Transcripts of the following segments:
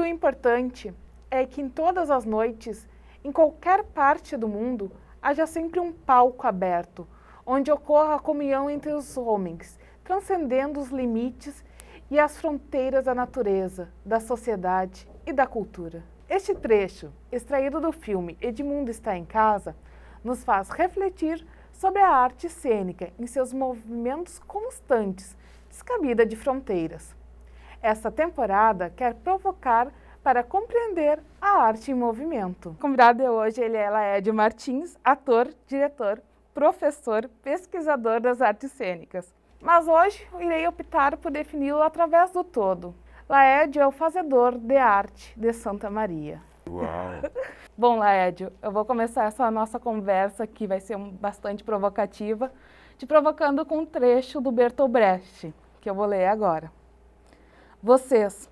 o importante é que em todas as noites, em qualquer parte do mundo, haja sempre um palco aberto, onde ocorra a comunhão entre os homens, transcendendo os limites e as fronteiras da natureza, da sociedade e da cultura. Este trecho, extraído do filme Edmundo está em Casa, nos faz refletir sobre a arte cênica em seus movimentos constantes, descabida de fronteiras. Esta temporada quer provocar para compreender a arte em movimento. O convidado de hoje ele é Laédio Martins, ator, diretor, professor, pesquisador das artes cênicas. Mas hoje irei optar por defini-lo através do todo. Laédio é o fazedor de arte de Santa Maria. Uau! Bom, Laédio, eu vou começar essa nossa conversa, que vai ser bastante provocativa, te provocando com um trecho do Bertolt Brecht, que eu vou ler agora. Vocês,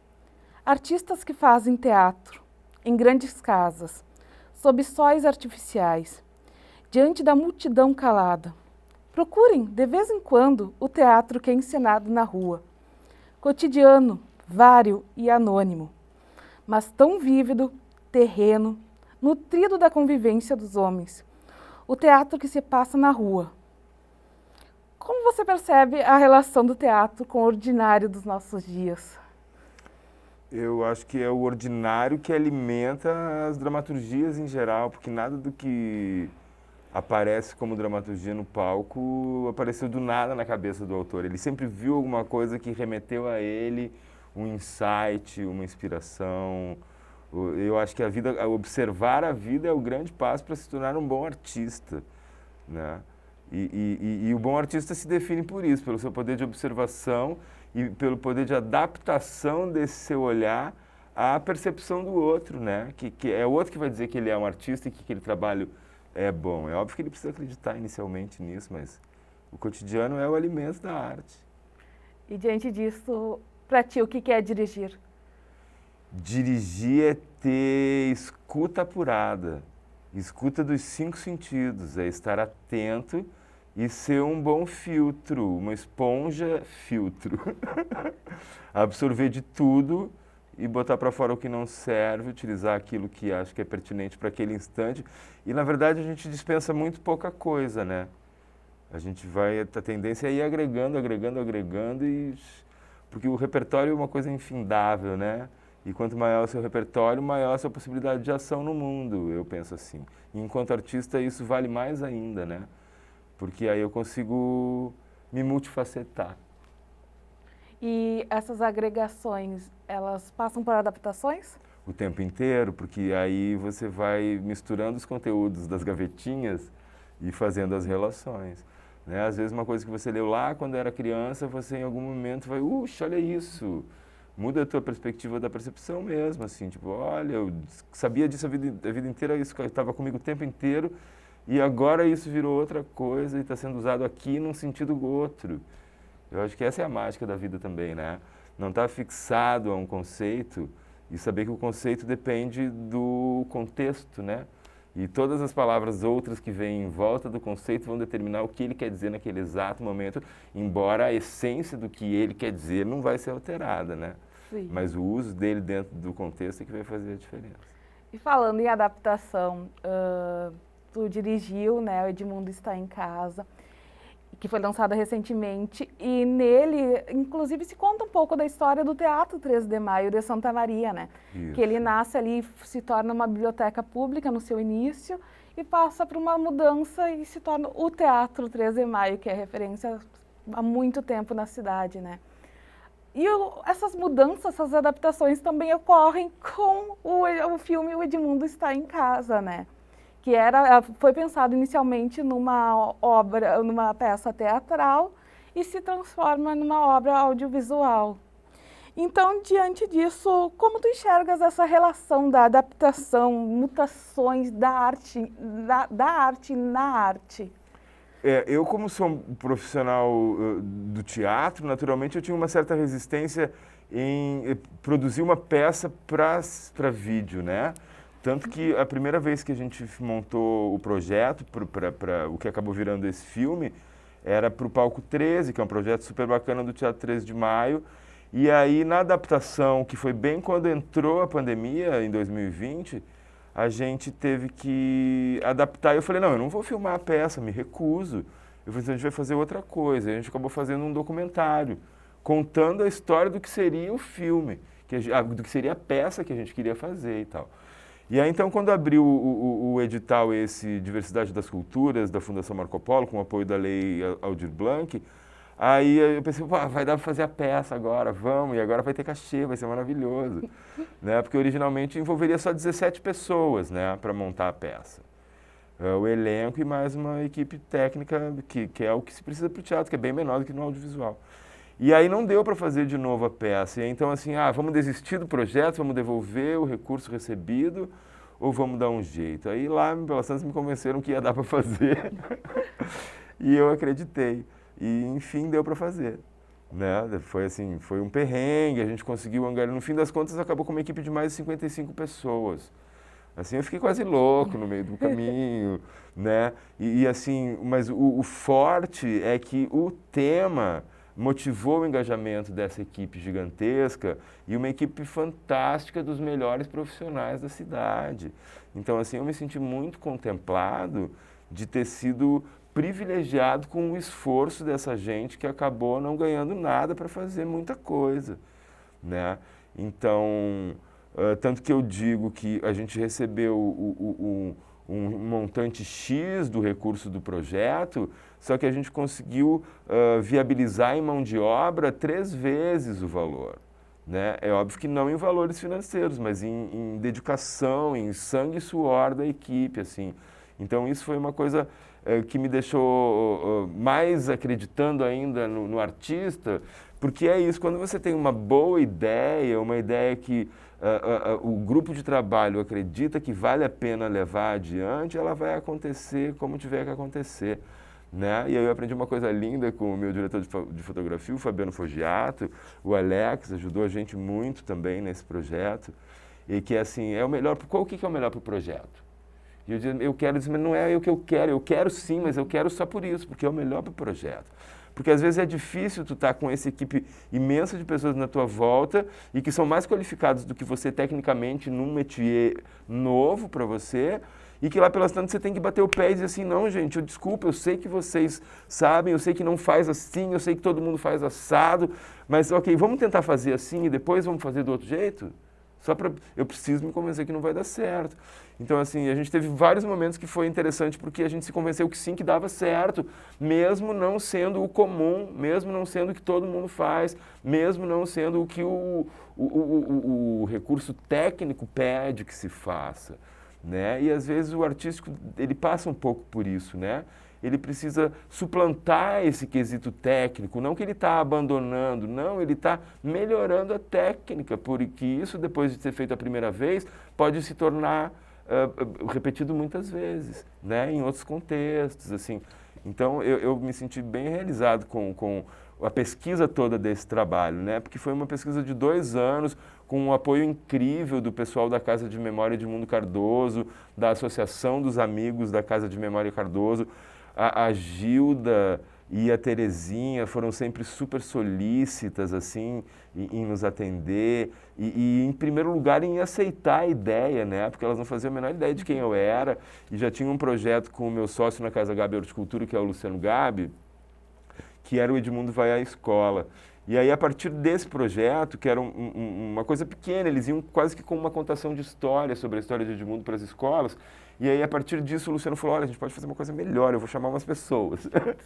artistas que fazem teatro, em grandes casas, sob sóis artificiais, diante da multidão calada, procurem, de vez em quando, o teatro que é encenado na rua, cotidiano, vário e anônimo, mas tão vívido, terreno, nutrido da convivência dos homens, o teatro que se passa na rua. Como você percebe a relação do teatro com o ordinário dos nossos dias? Eu acho que é o ordinário que alimenta as dramaturgias em geral, porque nada do que aparece como dramaturgia no palco apareceu do nada na cabeça do autor. Ele sempre viu alguma coisa que remeteu a ele um insight, uma inspiração. Eu acho que observar a vida é o grande passo para se tornar um bom artista, né? E o bom artista se define por isso, pelo seu poder de observação e pelo poder de adaptação desse seu olhar à percepção do outro, né? Que é o outro que vai dizer que ele é um artista e que aquele trabalho é bom. É óbvio que ele precisa acreditar inicialmente nisso, mas o cotidiano é o alimento da arte. E diante disso, para ti, o que é dirigir? Dirigir é ter escuta apurada, escuta dos 5 sentidos, é estar atento e ser um bom filtro, uma esponja filtro. Absorver de tudo e botar para fora o que não serve, utilizar aquilo que acho que é pertinente para aquele instante. E, na verdade, a gente dispensa muito pouca coisa, né? A gente a tendência é ir agregando, porque o repertório é uma coisa infindável, né? E quanto maior o seu repertório, maior a sua possibilidade de ação no mundo, eu penso assim. E enquanto artista, isso vale mais ainda, né? Porque aí eu consigo me multifacetar. E essas agregações, elas passam por adaptações? O tempo inteiro, porque aí você vai misturando os conteúdos das gavetinhas e fazendo as relações, né? Às vezes uma coisa que você leu lá quando era criança, você em algum momento vai, olha isso! Muda a tua perspectiva da percepção mesmo, assim, tipo, olha, eu sabia disso a vida inteira, isso estava comigo o tempo inteiro, e agora isso virou outra coisa e está sendo usado aqui num sentido outro. Eu acho que essa é a mágica da vida também, né? Não estar fixado a um conceito e saber que o conceito depende do contexto, né? E todas as palavras outras que vêm em volta do conceito vão determinar o que ele quer dizer naquele exato momento, embora a essência do que ele quer dizer não vai ser alterada, né? Sim. Mas o uso dele dentro do contexto é que vai fazer a diferença. E falando em adaptação, tu dirigiu, né, o Edmundo está em Casa, que foi lançada recentemente, e nele, inclusive, se conta um pouco da história do Teatro 13 de Maio de Santa Maria, né? Isso. Que ele nasce ali, se torna uma biblioteca pública no seu início e passa por uma mudança e se torna o Teatro 13 de Maio, que é referência há muito tempo na cidade, né? E essas mudanças, essas adaptações também ocorrem com o filme O Edmundo Está em Casa, né? Que foi pensado inicialmente numa peça teatral e se transforma numa obra audiovisual. Então, diante disso, como tu enxergas essa relação da adaptação, mutações da arte na arte? Eu, como sou um profissional do teatro, naturalmente eu tinha uma certa resistência em produzir uma peça para vídeo, né? Tanto que a primeira vez que a gente montou o projeto para o que acabou virando esse filme era para o Palco 13, que é um projeto super bacana do Teatro 13 de Maio, E aí, na adaptação, que foi bem quando entrou a pandemia, em 2020, a gente teve que adaptar. Eu falei, não, eu não vou filmar a peça, me recuso. Eu falei, então a gente vai fazer outra coisa. E a gente acabou fazendo um documentário, contando a história do que seria o filme, do que seria a peça que a gente queria fazer e tal. E aí, então, quando abriu o edital esse Diversidade das Culturas, da Fundação Marco Polo, com o apoio da Lei Aldir Blanc, aí eu pensei, pô, vai dar para fazer a peça agora, vamos, e agora vai ter cachê, vai ser maravilhoso. Né? Porque originalmente envolveria só 17 pessoas, né, para montar a peça. O elenco e mais uma equipe técnica, que é o que se precisa para o teatro, que é bem menor do que no audiovisual. E aí não deu para fazer de novo a peça. E então, assim, vamos desistir do projeto, vamos devolver o recurso recebido ou vamos dar um jeito? Aí lá, em Pelas Tantas, me convenceram que ia dar para fazer. E eu acreditei. E, enfim, deu para fazer. Né? Foi assim, foi um perrengue, a gente conseguiu angariar. No fim das contas, acabou com uma equipe de mais de 55 pessoas. Assim, eu fiquei quase louco no meio do caminho, né? E assim, mas o forte é que o tema motivou o engajamento dessa equipe gigantesca e uma equipe fantástica dos melhores profissionais da cidade. Então, assim, eu me senti muito contemplado de ter sido privilegiado com o esforço dessa gente que acabou não ganhando nada para fazer muita coisa, né? Então, tanto que eu digo que a gente recebeu um montante X do recurso do projeto, só que a gente conseguiu viabilizar em mão de obra 3 vezes o valor. Né? É óbvio que não em valores financeiros, mas em dedicação, em sangue e suor da equipe. Assim. Então isso foi uma coisa que me deixou mais acreditando ainda no artista, porque é isso, quando você tem uma boa ideia, uma ideia que o grupo de trabalho acredita que vale a pena levar adiante, ela vai acontecer como tiver que acontecer. Né? E aí eu aprendi uma coisa linda com o meu diretor de fotografia, o Fabiano Foggiato, o Alex, ajudou a gente muito também nesse projeto, e que assim, é o melhor, o que é o melhor para o projeto? E eu quero dizer, mas não é o que eu quero sim, mas eu quero só por isso, porque é o melhor para o projeto. Porque às vezes é difícil tu estar com essa equipe imensa de pessoas na tua volta e que são mais qualificados do que você tecnicamente num métier novo para você, e que lá pelas tantas você tem que bater o pé e dizer assim, não gente, desculpa, eu sei que vocês sabem, eu sei que não faz assim, eu sei que todo mundo faz assado, mas ok, vamos tentar fazer assim e depois vamos fazer do outro jeito? Eu preciso me convencer que não vai dar certo. Então, assim, a gente teve vários momentos que foi interessante porque a gente se convenceu que sim, que dava certo, mesmo não sendo o comum, mesmo não sendo o que todo mundo faz, mesmo não sendo o que o recurso técnico pede que se faça. Né? E às vezes o artístico, ele passa um pouco por isso, né? Ele precisa suplantar esse quesito técnico, não que ele está abandonando, não, ele está melhorando a técnica, porque isso, depois de ser feito a primeira vez, pode se tornar repetido muitas vezes, né? Em outros contextos, assim. Então, eu me senti bem realizado com a pesquisa toda desse trabalho, né? Porque foi uma pesquisa de 2 anos, com um apoio incrível do pessoal da Casa de Memória Edmundo Cardoso, da Associação dos Amigos da Casa de Memória Cardoso. A Gilda e a Terezinha foram sempre super solícitas assim, em nos atender e, em primeiro lugar, em aceitar a ideia, né? Porque elas não faziam a menor ideia de quem eu era e já tinha um projeto com o meu sócio na Casa Gabi Horticultura, que é o Luciano Gabi, que era o Edmundo Vai à Escola. E aí, a partir desse projeto, que era uma coisa pequena, eles iam quase que com uma contação de história sobre a história de Edmundo para as escolas. E aí, a partir disso, o Luciano falou, olha, a gente pode fazer uma coisa melhor, eu vou chamar umas pessoas.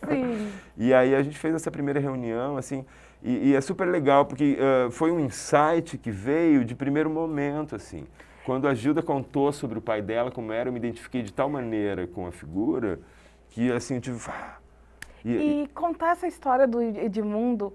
Sim. E aí, a gente fez essa primeira reunião, assim, e é super legal, porque foi um insight que veio de primeiro momento, assim. Quando a Gilda contou sobre o pai dela, como era, eu me identifiquei de tal maneira com a figura, que, assim, eu tive... E contar essa história do Edmundo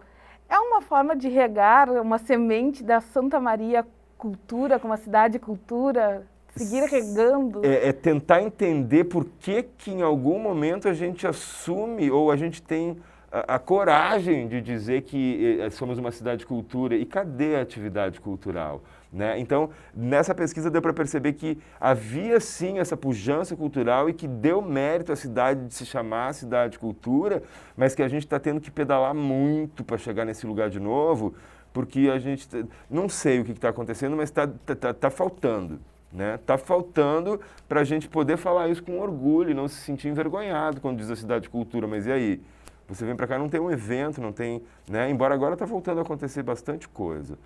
é uma forma de regar uma semente da Santa Maria Cultura, como a cidade cultura, seguir regando. É tentar entender por que em algum momento a gente assume ou a gente tem a coragem de dizer que somos uma cidade de cultura. E cadê a atividade cultural? Né? Então, nessa pesquisa deu para perceber que havia sim essa pujança cultural e que deu mérito à cidade de se chamar Cidade Cultura, mas que a gente está tendo que pedalar muito para chegar nesse lugar de novo, porque a gente, não sei o que está acontecendo, mas tá faltando, né? Está faltando para a gente poder falar isso com orgulho e não se sentir envergonhado quando diz a cidade de cultura, mas e aí? Você vem para cá, não tem um evento, não tem, né? Embora agora está voltando a acontecer bastante coisa.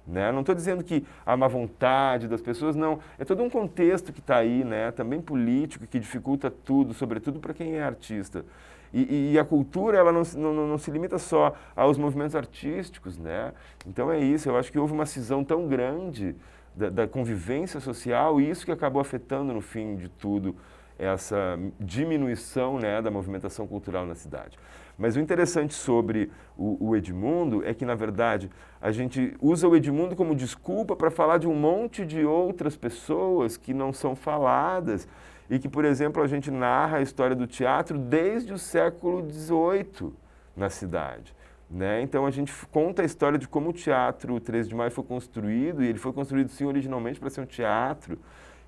Né? Não estou dizendo que há má vontade das pessoas, não. É todo um contexto que está aí, né? Também político, que dificulta tudo, sobretudo para quem é artista. E a cultura, ela não se limita só aos movimentos artísticos, né? Então é isso, eu acho que houve uma cisão tão grande da convivência social, e isso que acabou afetando, no fim de tudo, essa diminuição, né, da movimentação cultural na cidade. Mas o interessante sobre o Edmundo é que, na verdade, a gente usa o Edmundo como desculpa para falar de um monte de outras pessoas que não são faladas e que, por exemplo, a gente narra a história do teatro desde o século XVIII na cidade. Né? Então, a gente conta a história de como o Teatro 13 de Maio foi construído, e ele foi construído, sim, originalmente para ser um teatro.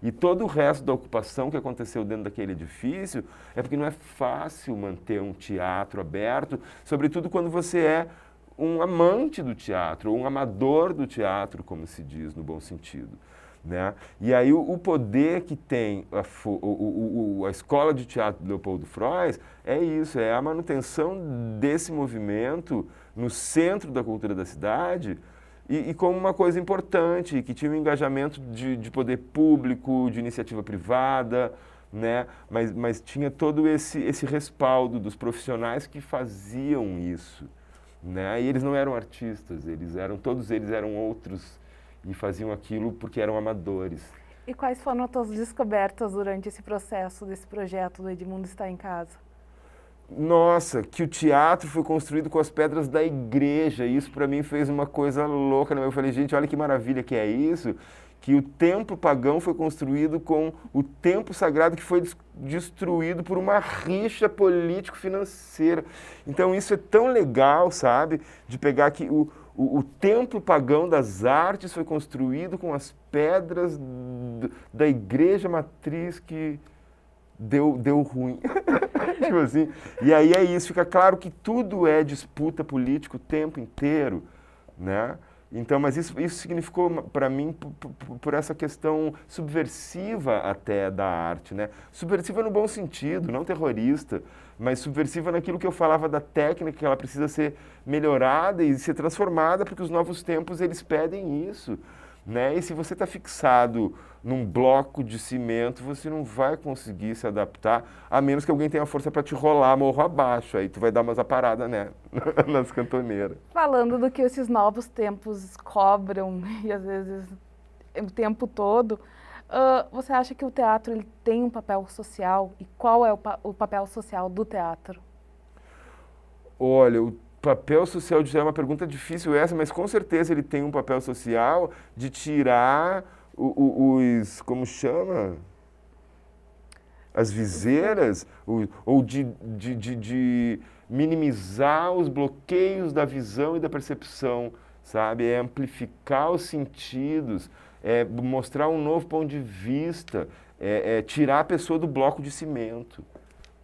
E todo o resto da ocupação que aconteceu dentro daquele edifício é porque não é fácil manter um teatro aberto, sobretudo quando você é um amante do teatro, ou um amador do teatro, como se diz, no bom sentido. Né? E aí o poder que tem a Escola de Teatro de Leopoldo Frois é isso, é a manutenção desse movimento no centro da cultura da cidade, e como uma coisa importante, que tinha um engajamento de poder público, de iniciativa privada, né? Mas tinha todo esse respaldo dos profissionais que faziam isso. Né? E eles não eram artistas, todos eles eram outros e faziam aquilo porque eram amadores. E quais foram as tuas descobertas durante esse processo, desse projeto do Edmundo Está em Casa? Nossa, que o teatro foi construído com as pedras da igreja. Isso para mim fez uma coisa louca. Né? Eu falei, gente, olha que maravilha que é isso. Que o templo pagão foi construído com o templo sagrado que foi destruído por uma rixa político-financeira. Então isso é tão legal, sabe? De pegar que o templo pagão das artes foi construído com as pedras da igreja matriz que deu ruim. Tipo assim. E aí é isso, fica claro que tudo é disputa política o tempo inteiro, né? Então, mas isso significou para mim por essa questão subversiva até da arte, né? Subversiva no bom sentido, não terrorista, mas subversiva naquilo que eu falava da técnica, que ela precisa ser melhorada e ser transformada, porque os novos tempos eles pedem isso. Né? E se você está fixado num bloco de cimento, você não vai conseguir se adaptar, a menos que alguém tenha força para te rolar morro abaixo. Aí tu vai dar umas aparadas, né? Nas cantoneiras. Falando do que esses novos tempos cobram, e às vezes o tempo todo, você acha que o teatro ele tem um papel social? E qual é o papel social do teatro? Olha, o papel social é uma pergunta difícil essa, mas com certeza ele tem um papel social de tirar como chama? As viseiras, ou de minimizar os bloqueios da visão e da percepção, sabe? É amplificar os sentidos, é mostrar um novo ponto de vista, é tirar a pessoa do bloco de cimento.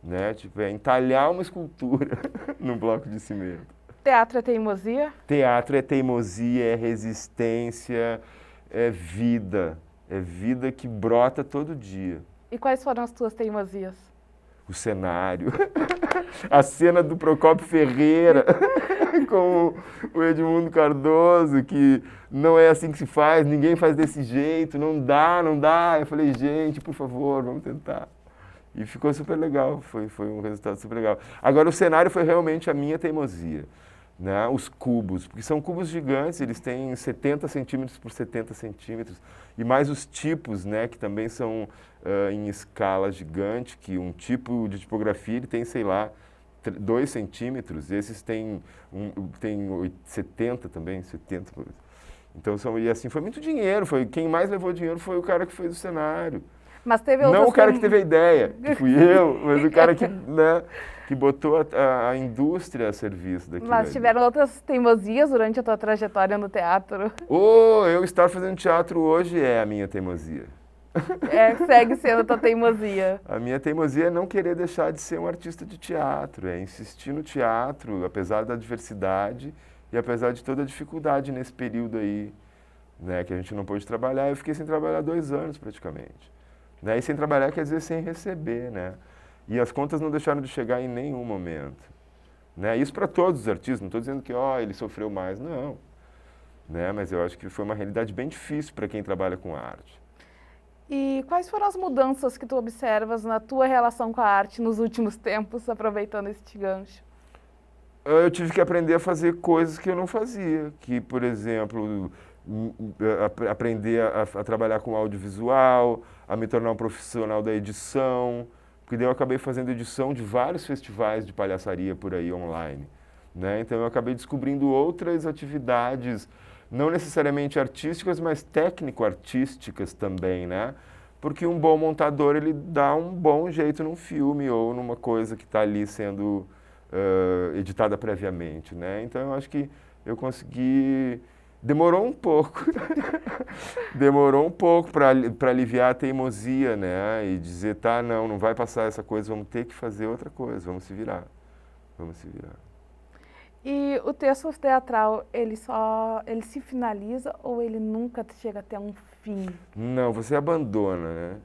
Né? Tipo, é entalhar uma escultura num bloco de cimento. Teatro é teimosia? Teatro é teimosia, é resistência, é vida que brota todo dia. E quais foram as tuas teimosias? O cenário, a cena do Procópio Ferreira com o Edmundo Cardoso, que não é assim que se faz, ninguém faz desse jeito, não dá. Eu falei, gente, por favor, vamos tentar. E ficou super legal, foi um resultado super legal. Agora, o cenário foi realmente a minha teimosia, né? Os cubos, porque são cubos gigantes, eles têm 70 centímetros por 70 centímetros, e mais os tipos, né, que também são em escala gigante, que um tipo de tipografia ele tem, sei lá, 2 centímetros, esses têm 70 também, 70. Então, e assim, foi muito dinheiro, quem mais levou dinheiro foi o cara que fez o cenário. Mas teve não o cara que teve a ideia, que fui eu, mas o cara que, né, que botou a indústria a serviço daquilo. Mas tiveram outras teimosias durante a tua trajetória no teatro? Eu estar fazendo teatro hoje é a minha teimosia. Segue sendo a tua teimosia. A minha teimosia é não querer deixar de ser um artista de teatro, é insistir no teatro, apesar da diversidade, E apesar de toda a dificuldade nesse período aí, né, que a gente não pôde trabalhar, eu fiquei sem trabalhar 2 anos praticamente. Né? E sem trabalhar quer dizer sem receber, né? E as contas não deixaram de chegar em nenhum momento. Né? Isso para todos os artistas, não estou dizendo que ele sofreu mais, não. Né? Mas eu acho que foi uma realidade bem difícil para quem trabalha com arte. E quais foram as mudanças que tu observas na tua relação com a arte nos últimos tempos, aproveitando este gancho? Eu tive que aprender a fazer coisas que eu não fazia, que, por exemplo, aprender a trabalhar com audiovisual, a me tornar um profissional da edição, porque daí eu acabei fazendo edição de vários festivais de palhaçaria por aí online. Né? Então eu acabei descobrindo outras atividades, não necessariamente artísticas, mas técnico-artísticas também, né? Porque um bom montador, ele dá um bom jeito num filme ou numa coisa que está ali sendo editada previamente, né? Então eu acho que eu consegui... Demorou um pouco, demorou um pouco para aliviar a teimosia, né? E dizer, tá, não vai passar essa coisa, vamos ter que fazer outra coisa, vamos se virar. E o texto teatral, ele se finaliza ou ele nunca chega até um fim? Não, você abandona, né?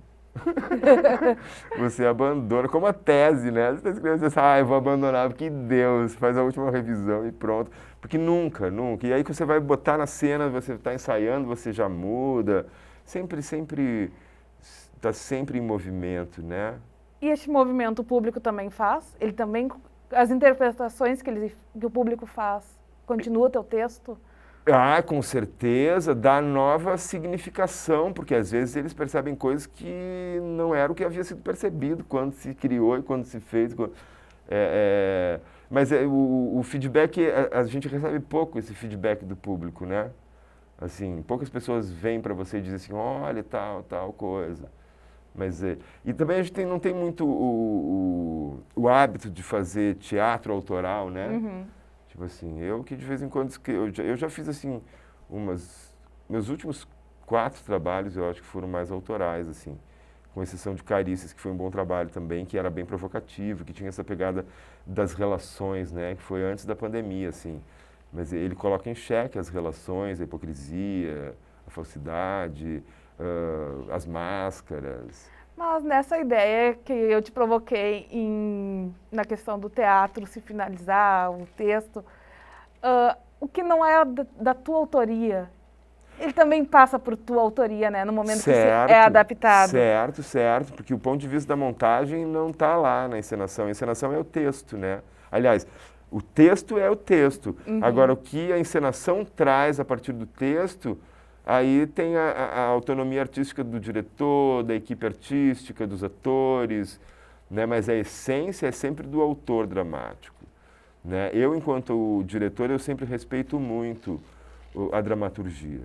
Você abandona, como a tese, né? Você está escrevendo assim, eu vou abandonar, porque Deus, faz a última revisão e pronto. Porque nunca. E aí que você vai botar na cena, você está ensaiando, você já muda. Está sempre em movimento, né? E este movimento o público também faz? Ele também, as interpretações que o público faz, continua o teu texto? Com certeza, dá nova significação, porque às vezes eles percebem coisas que não era o que havia sido percebido quando se criou e quando se fez. Mas o feedback, a gente recebe pouco esse feedback do público, né? Assim, poucas pessoas vêm para você e dizem assim, olha, tal coisa. E também a gente não tem muito o hábito de fazer teatro autoral, né? Uhum. Tipo assim, eu que de vez em quando, eu já fiz assim, meus últimos 4 trabalhos eu acho que foram mais autorais, assim, com exceção de Carícias, que foi um bom trabalho também, que era bem provocativo, que tinha essa pegada das relações, né, que foi antes da pandemia, assim. Mas ele coloca em xeque as relações, a hipocrisia, a falsidade, as máscaras. Mas nessa ideia que eu te provoquei na questão do teatro se finalizar, o texto, o que não é da tua autoria, ele também passa por tua autoria, né? No momento que é adaptado. Certo, porque o ponto de vista da montagem não está lá na encenação. A encenação é o texto, né? Aliás, o texto é o texto. Uhum. Agora, o que a encenação traz a partir do texto... Aí tem a autonomia artística do diretor, da equipe artística, dos atores, né? Mas a essência é sempre do autor dramático. Né? Eu, enquanto diretor, eu sempre respeito muito a dramaturgia.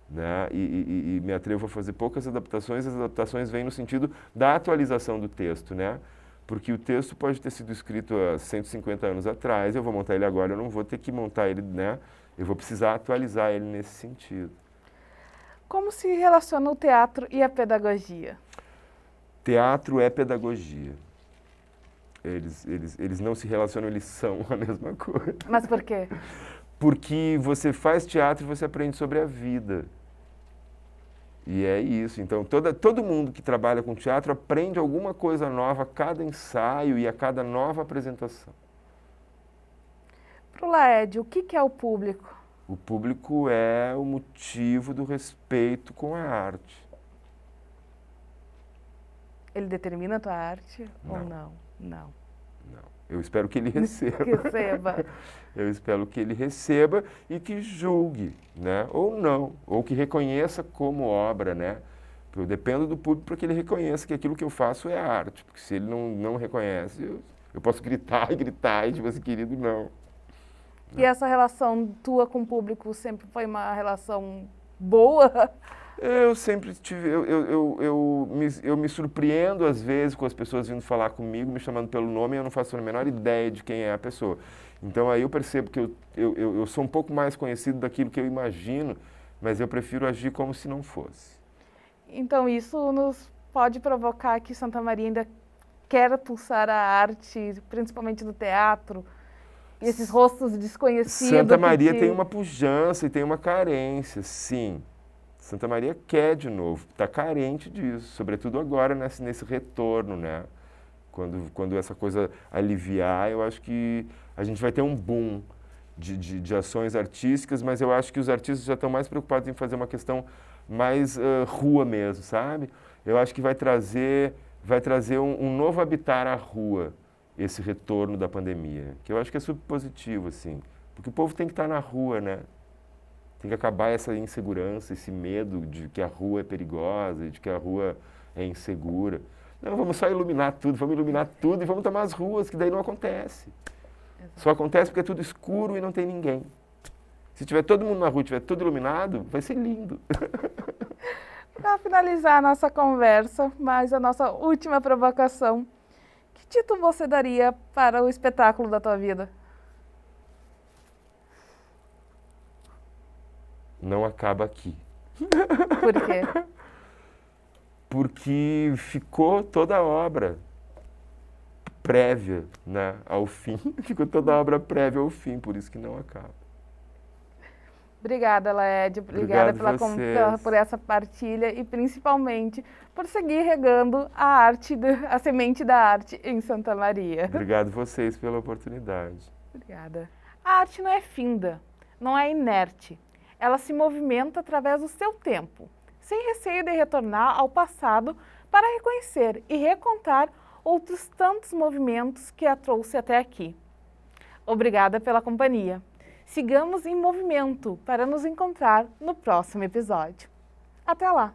Né? E me atrevo a fazer poucas adaptações. As adaptações vêm no sentido da atualização do texto, né? Porque o texto pode ter sido escrito há 150 anos atrás, eu vou montar ele agora, eu não vou ter que montar ele, né? Eu vou precisar atualizar ele nesse sentido. Como se relaciona o teatro e a pedagogia? Teatro é pedagogia. Eles não se relacionam, eles são a mesma coisa. Mas por quê? Porque você faz teatro e você aprende sobre a vida. E é isso. Então, todo mundo que trabalha com teatro aprende alguma coisa nova a cada ensaio e a cada nova apresentação. Para o Laed, o que é o público? O público é o motivo do respeito com a arte. Ele determina a tua arte ou não? Não. Eu espero que ele receba. Receba. Eu espero que ele receba e que julgue, né? Ou não, ou que reconheça como obra, né? Eu dependo do público para que ele reconheça que aquilo que eu faço é arte, porque se ele não reconhece, eu posso gritar e tipo assim, querido, não. E essa relação tua com o público sempre foi uma relação boa? Eu sempre tive, eu me surpreendo às vezes com as pessoas vindo falar comigo, me chamando pelo nome, e eu não faço a menor ideia de quem é a pessoa. Então aí eu percebo que eu sou um pouco mais conhecido daquilo que eu imagino, mas eu prefiro agir como se não fosse. Então isso nos pode provocar que Santa Maria ainda quer pulsar a arte, principalmente no teatro, E esses rostos desconhecidos. Santa Maria tem uma pujança e tem uma carência, sim. Santa Maria quer de novo, está carente disso, sobretudo agora nesse retorno, né? Quando essa coisa aliviar, eu acho que a gente vai ter um boom de ações artísticas, mas eu acho que os artistas já estão mais preocupados em fazer uma questão mais rua mesmo, sabe? Eu acho que vai trazer um novo habitar à rua, esse retorno da pandemia, que eu acho que é super positivo, assim, porque o povo tem que estar na rua, né? Tem que acabar essa insegurança, esse medo de que a rua é perigosa, de que a rua é insegura. Não, vamos só iluminar tudo e vamos tomar as ruas, que daí não acontece. Exato. Só acontece porque é tudo escuro e não tem ninguém. Se tiver todo mundo na rua, tiver tudo iluminado, vai ser lindo. Para finalizar a nossa conversa, mais a nossa última provocação, que título você daria para o espetáculo da tua vida? Não acaba aqui. Por quê? Porque ficou toda a obra prévia, né, ao fim. Ficou toda a obra prévia ao fim, por isso que não acaba. Obrigada, Laede. Obrigada por essa partilha e principalmente por seguir regando a semente da arte em Santa Maria. Obrigado vocês pela oportunidade. Obrigada. A arte não é finda, não é inerte. Ela se movimenta através do seu tempo, sem receio de retornar ao passado para reconhecer e recontar outros tantos movimentos que a trouxe até aqui. Obrigada pela companhia. Sigamos em movimento para nos encontrar no próximo episódio. Até lá!